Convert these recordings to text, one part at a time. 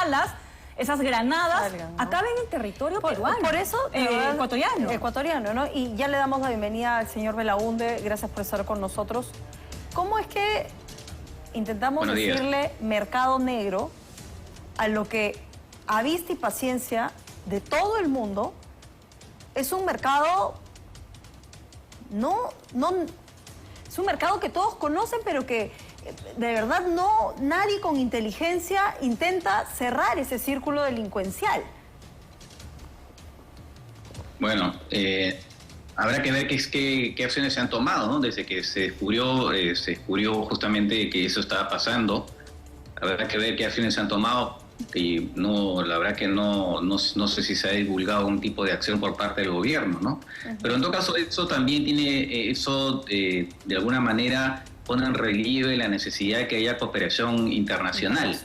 balas, esas granadas, salgan, ¿no? acaben en territorio peruano. Por eso, ecuatoriano. Ecuatoriano, ¿no? Y ya le damos la bienvenida al señor Belaúnde, gracias por estar con nosotros. ¿Cómo es que intentamos decirle mercado negro a lo que, a vista y paciencia de todo el mundo, es un mercado, es un mercado que todos conocen, pero que de verdad nadie con inteligencia intenta cerrar ese círculo delincuencial? Bueno, habrá que ver qué acciones se han tomado, ¿no? Desde que se descubrió justamente que eso estaba pasando. Habrá que ver qué acciones se han tomado. Y la verdad que no sé si se ha divulgado un tipo de acción por parte del gobierno, ¿no? Pero en todo caso, eso también de alguna manera pone en relieve la necesidad de que haya cooperación internacional.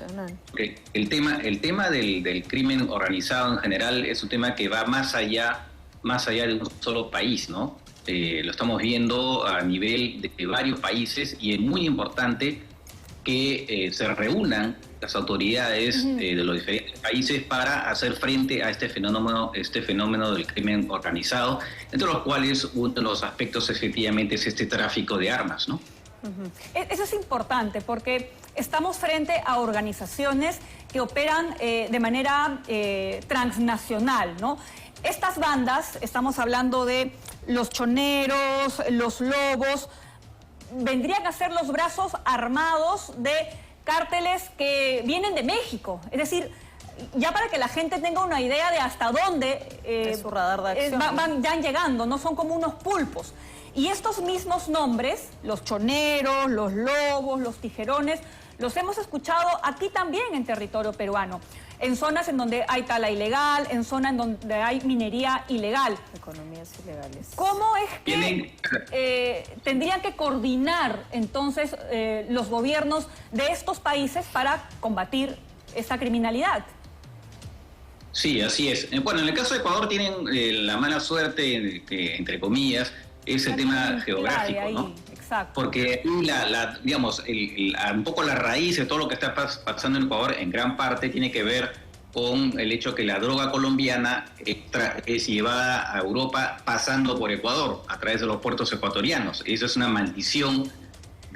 Porque el tema del crimen organizado en general es un tema que va más allá de un solo país, ¿no? Lo estamos viendo a nivel de varios países y es muy importante que se reúnan las autoridades de los diferentes países para hacer frente a este fenómeno del crimen organizado, entre los cuales uno de los aspectos efectivamente es este tráfico de armas, ¿no? Eso es importante porque estamos frente a organizaciones que operan de manera transnacional, ¿no? Estas bandas, estamos hablando de los choneros, los lobos, vendrían a ser los brazos armados de cárteles que vienen de México. Es decir, ya para que la gente tenga una idea de hasta dónde es su radar de acción, van llegando, no son como unos pulpos. Y estos mismos nombres, los choneros, los lobos, los tijerones, los hemos escuchado aquí también en territorio peruano, en zonas en donde hay tala ilegal, en zonas en donde hay minería ilegal. Economías ilegales. ¿Cómo es que tendrían que coordinar entonces los gobiernos de estos países para combatir esta criminalidad? Sí, así es. Bueno, en el caso de Ecuador tienen la mala suerte, entre comillas, es el tema geográfico, ¿no? Exacto. Porque digamos, un poco la raíz de todo lo que está pasando en Ecuador en gran parte tiene que ver con el hecho que la droga colombiana es llevada a Europa pasando por Ecuador, a través de los puertos ecuatorianos. Eso es una maldición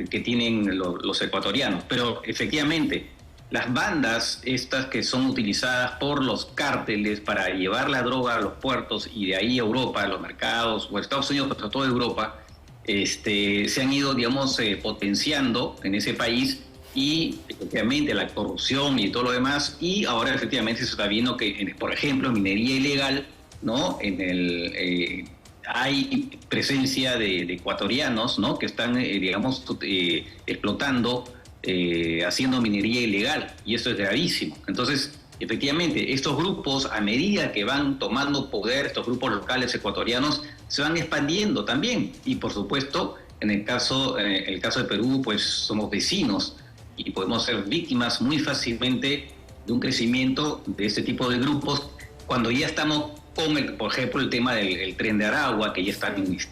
que tienen los ecuatorianos. Pero efectivamente, las bandas estas que son utilizadas por los cárteles para llevar la droga a los puertos y de ahí a Europa, a los mercados, o a Estados Unidos, pero toda Europa, se han ido, digamos, potenciando en ese país y efectivamente la corrupción y todo lo demás, y ahora efectivamente se está viendo que, por ejemplo, en minería ilegal, ¿no? Hay presencia de ecuatorianos, ¿no? Que están, digamos, explotando, haciendo minería ilegal, y esto es gravísimo. Entonces, efectivamente, estos grupos, a medida que van tomando poder, estos grupos locales ecuatorianos, se van expandiendo también. Y por supuesto, en el caso de Perú, pues somos vecinos y podemos ser víctimas muy fácilmente de un crecimiento de este tipo de grupos cuando ya estamos con, por ejemplo, el tema del Tren de Aragua, que ya está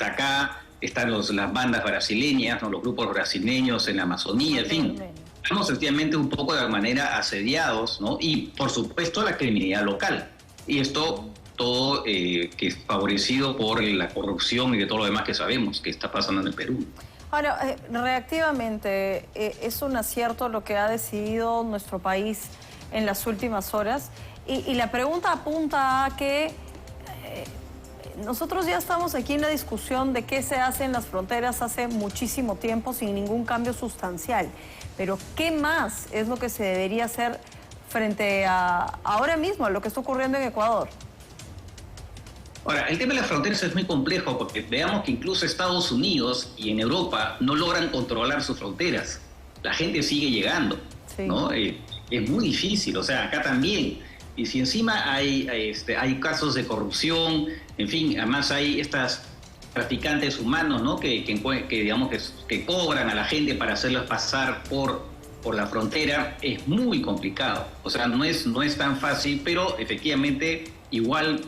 acá, están las bandas brasileñas, ¿no? Los grupos brasileños en la Amazonía, en fin. Estamos sencillamente un poco de manera asediados, ¿no? Y por supuesto la criminalidad local. Y esto todo que es favorecido por la corrupción y de todo lo demás que sabemos que está pasando en el Perú. Ahora, reactivamente, ¿es un acierto lo que ha decidido nuestro país en las últimas horas? Y la pregunta apunta a que nosotros ya estamos aquí en la discusión de qué se hace en las fronteras hace muchísimo tiempo sin ningún cambio sustancial. Pero ¿qué más es lo que se debería hacer frente a ahora mismo, a lo que está ocurriendo en Ecuador? Ahora, el tema de las fronteras es muy complejo porque veamos que incluso Estados Unidos y en Europa no logran controlar sus fronteras. La gente sigue llegando, sí, ¿no? Es muy difícil, o sea, acá también. Y si encima hay casos de corrupción, en fin, además hay estas traficantes humanos, ¿no? que cobran a la gente para hacerlos pasar por la frontera, es muy complicado. O sea, no es tan fácil, pero efectivamente igual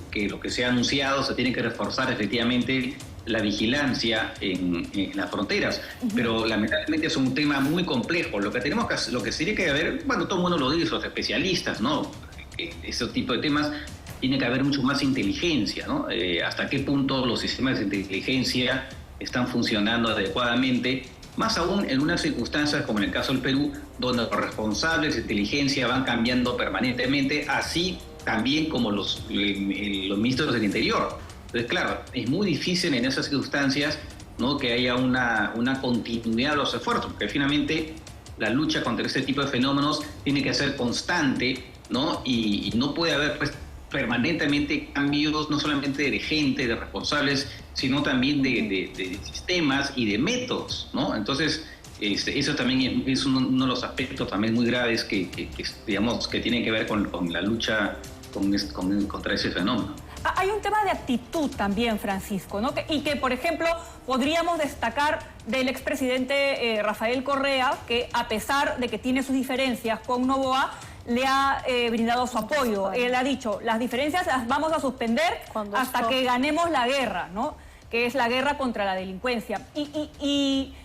que lo que se ha anunciado, se tiene que reforzar efectivamente la vigilancia en las fronteras, pero lamentablemente es un tema muy complejo. Lo que sería que haber, bueno, todo el mundo lo dice, los especialistas, ¿no? Ese tipo de temas tiene que haber mucho más inteligencia, ¿no? Hasta qué punto los sistemas de inteligencia están funcionando adecuadamente, más aún en unas circunstancias como en el caso del Perú, donde los responsables de inteligencia van cambiando permanentemente, así también como los ministros del Interior. Entonces, claro, es muy difícil en esas circunstancias, ¿no?, que haya una continuidad de los esfuerzos, porque finalmente la lucha contra este tipo de fenómenos tiene que ser constante, ¿no? Y no puede haber, pues, permanentemente cambios, no solamente de gente, de responsables, sino también de sistemas y de métodos, ¿no? Entonces, eso también es uno de los aspectos también muy graves que digamos, que tienen que ver con la lucha contra ese fenómeno. Hay un tema de actitud también, Francisco, ¿no? Y que, por ejemplo, podríamos destacar del expresidente Rafael Correa, que a pesar de que tiene sus diferencias con Noboa, le ha brindado su apoyo. Él ha dicho, las diferencias las vamos a suspender hasta que ganemos la guerra, ¿no? Que es la guerra contra la delincuencia. Y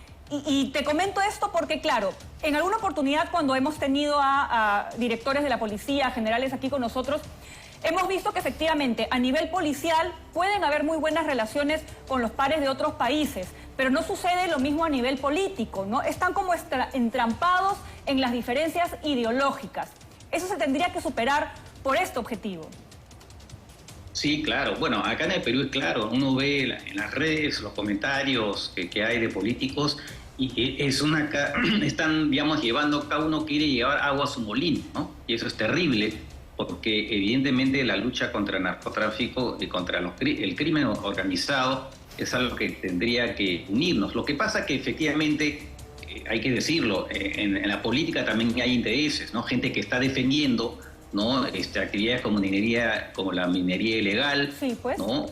te comento esto porque, claro, en alguna oportunidad cuando hemos tenido a directores de la policía, generales aquí con nosotros, hemos visto que efectivamente a nivel policial pueden haber muy buenas relaciones con los pares de otros países, pero no sucede lo mismo a nivel político, ¿no? Están como entrampados en las diferencias ideológicas. Eso se tendría que superar por este objetivo. Sí, claro. Bueno, acá en el Perú es claro, uno ve en las redes los comentarios que hay de políticos y que están, digamos, llevando, cada uno quiere llevar agua a su molino, ¿no? Y eso es terrible, porque evidentemente la lucha contra el narcotráfico y contra el crimen organizado es algo que tendría que unirnos. Lo que pasa que efectivamente, hay que decirlo, en la política también hay intereses, ¿no? Gente que está defendiendo, ¿no?, actividades como minería, como la minería ilegal, sí, pues, ¿no?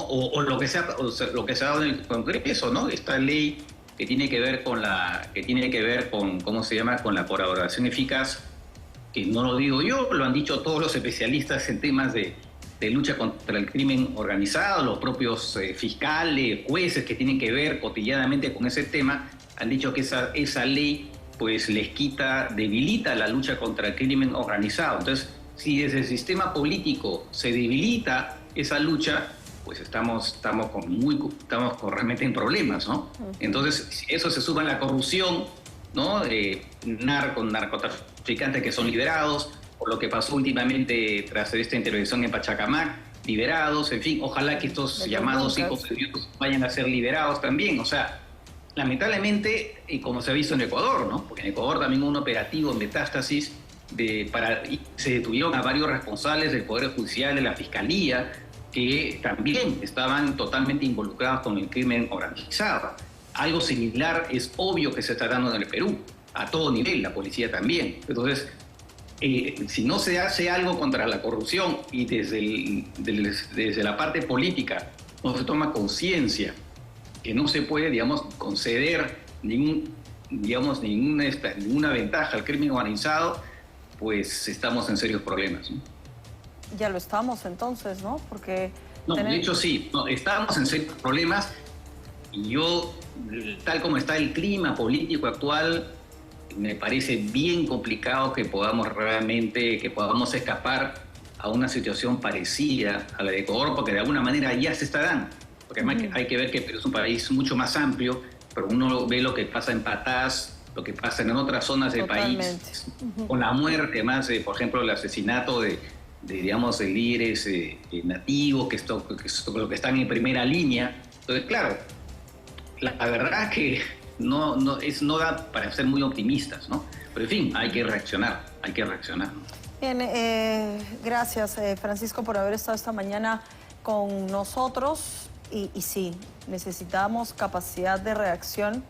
O lo que se ha dado en el Congreso, ¿no? Esta ley que tiene que ver con ¿cómo se llama?, con la colaboración eficaz, que no lo digo yo, lo han dicho todos los especialistas en temas de lucha contra el crimen organizado, los propios fiscales, jueces que tienen que ver cotidianamente con ese tema, han dicho que esa ley pues debilita la lucha contra el crimen organizado. Entonces, si desde el sistema político se debilita esa lucha, pues estamos realmente en problemas, ¿no? Entonces, si eso se suma a la corrupción, ¿no?, narcotraficantes que son liberados, por lo que pasó últimamente tras esta intervención en Pachacamac, liberados, en fin, ojalá que estos llamados hijos de Dios vayan a ser liberados también. O sea, lamentablemente, y como se ha visto en Ecuador, ¿no?, porque en Ecuador también hubo un operativo en Metástasis se detuvieron a varios responsables del Poder Judicial, de la Fiscalía, que también estaban totalmente involucrados con el crimen organizado. Algo similar es obvio que se está dando en el Perú, a todo nivel, la policía también. Entonces, si no se hace algo contra la corrupción y desde la parte política no se toma conciencia que no se puede, digamos, conceder ninguna ventaja al crimen organizado, pues estamos en serios problemas, ¿no? Ya lo estamos entonces, ¿no? Porque... No, de hecho sí, estamos en serios problemas y yo, tal como está el clima político actual, me parece bien complicado que podamos escapar a una situación parecida a la de Ecuador, porque de alguna manera ya se está dando. Porque además hay que ver que Perú es un país mucho más amplio, pero uno ve lo que pasa en Patás, lo que pasa en otras zonas del país, con la muerte, además, por ejemplo, el asesinato de líderes nativos, que están en primera línea. Entonces, claro, la verdad es que no da para ser muy optimistas, ¿no? Pero en fin, hay que reaccionar, ¿no? Bien, gracias Francisco por haber estado esta mañana con nosotros y sí, necesitamos capacidad de reacción,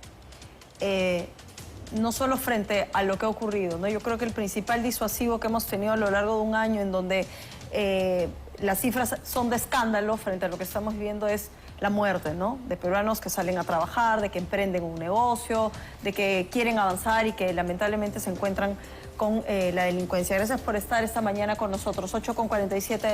no solo frente a lo que ha ocurrido, ¿no? Yo creo que el principal disuasivo que hemos tenido a lo largo de un año en donde las cifras son de escándalo frente a lo que estamos viviendo es la muerte, ¿no?, de peruanos que salen a trabajar, de que emprenden un negocio, de que quieren avanzar y que lamentablemente se encuentran con la delincuencia. Gracias por estar esta mañana con nosotros, 8:47.